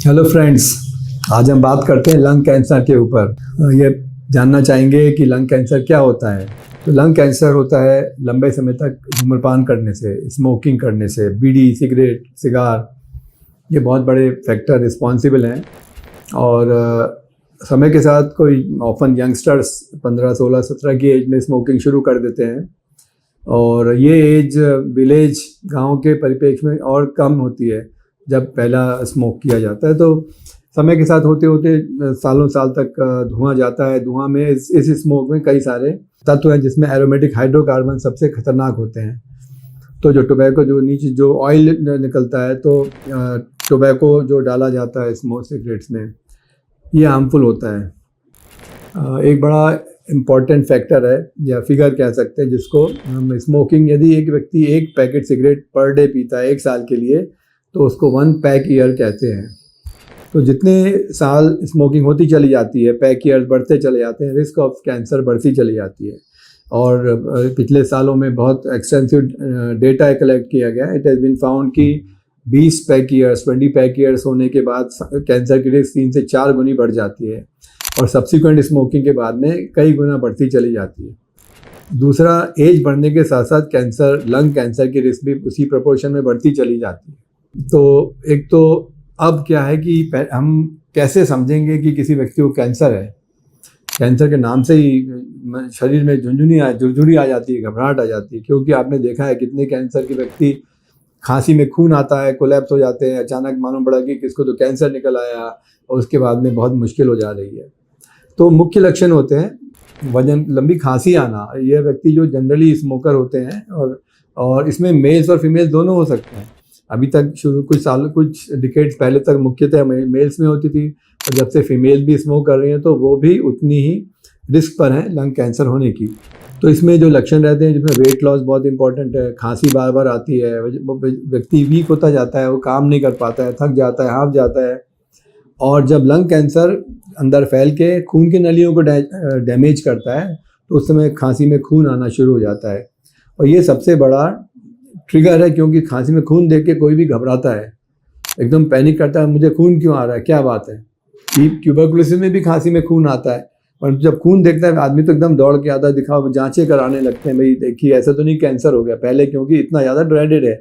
Hello friends, आज हम बात करते हैं लंग कैंसर के ऊपर। ये जानना चाहेंगे कि लंग कैंसर क्या होता है। तो लंग कैंसर होता है लंबे समय तक धूम्रपान करने से, स्मोकिंग करने से, बीड़ी, सिगरेट, सिगार, ये बहुत बड़े फैक्टर रिस्पॉन्सिबल हैं। और समय के साथ कोई ऑफन यंगस्टर्स 15, 16, 17 की एज में स्मोकिंग शुरू कर देते हैं और ये एज विलेज, गांव के परिप्रेक्ष्य में और कम होती है जब पहला स्मोक किया जाता है। तो समय के साथ होते होते सालों साल तक धुआं जाता है। धुआं में इस स्मोक में कई सारे तत्व हैं जिसमें एरोमेटिक हाइड्रोकार्बन सबसे खतरनाक होते हैं। तो जो टोबैको, जो नीचे जो ऑयल निकलता है, तो टोबैको जो डाला जाता है स्मोक सिगरेट्स में, ये हार्मफुल होता है। एक बड़ा इम्पॉर्टेंट फैक्टर है या फिगर कह सकते हैं जिसको हम स्मोकिंग, यदि एक व्यक्ति 1 पैकेट सिगरेट पर डे पीता है 1 साल के लिए, तो उसको 1 पैक ईयर कहते हैं। तो जितने साल स्मोकिंग होती चली जाती है, पैक ईयर्स बढ़ते चले जाते हैं, रिस्क ऑफ कैंसर बढ़ती चली जाती है। और पिछले सालों में बहुत एक्सटेंसिव डेटा कलेक्ट किया गया। इट हैज़ बीन फाउंड कि 20 पैक ईयर्स, 20 पैक ईयर्स होने के बाद कैंसर की रिस्क 3 से 4 गुनी बढ़ जाती है और सब्सिक्वेंट स्मोकिंग के बाद में कई गुना बढ़ती चली जाती है। दूसरा, एज बढ़ने के साथ साथ कैंसर, लंग कैंसर की रिस्क भी उसी प्रोपोर्शन में बढ़ती चली जाती है। तो एक तो अब क्या है कि हम कैसे समझेंगे कि किसी व्यक्ति को कैंसर है। कैंसर के नाम से ही शरीर में झुरझुरी आ जाती है, घबराहट आ जाती है, क्योंकि आपने देखा है कितने कैंसर के व्यक्ति खांसी में खून आता है, कोलैप्स हो जाते हैं, अचानक मालूम पड़ा कि किसको तो कैंसर निकल आया और उसके बाद में बहुत मुश्किल हो जा रही है। तो मुख्य लक्षण होते हैं वजन, लंबी खांसी आना। ये व्यक्ति जो जनरली स्मोकर होते हैं और इसमें मेल्स और फीमेल्स दोनों हो सकते हैं। अभी तक कुछ डिकेड्स पहले तक मुख्यतः मेल्स में होती थी, और जब से फीमेल भी स्मोक कर रही हैं तो वो भी उतनी ही रिस्क पर हैं लंग कैंसर होने की। तो इसमें जो लक्षण रहते हैं, जिसमें वेट लॉस बहुत इंपॉर्टेंट है, खांसी बार बार आती है, व्यक्ति वीक होता जाता है, वो काम नहीं कर पाता है, थक जाता है, हाँफ जाता है। और जब लंग कैंसर अंदर फैल के खून की नलियों को डैमेज करता है तो उस समय खांसी में खून आना शुरू हो जाता है। और ये सबसे बड़ा ट्रिगर है, क्योंकि खांसी में खून देख के कोई भी घबराता है, एकदम पैनिक करता है, मुझे खून क्यों आ रहा है, क्या बात है। ट्यूबरकुलोसिस में भी खांसी में खून आता है, और जब खून देखता है आदमी तो एकदम दौड़ के आता है, दिखाओ, जांचें कराने लगते हैं, भाई देखिए ऐसा तो नहीं कैंसर हो गया पहले, क्योंकि इतना ज़्यादा ड्रेडेड है।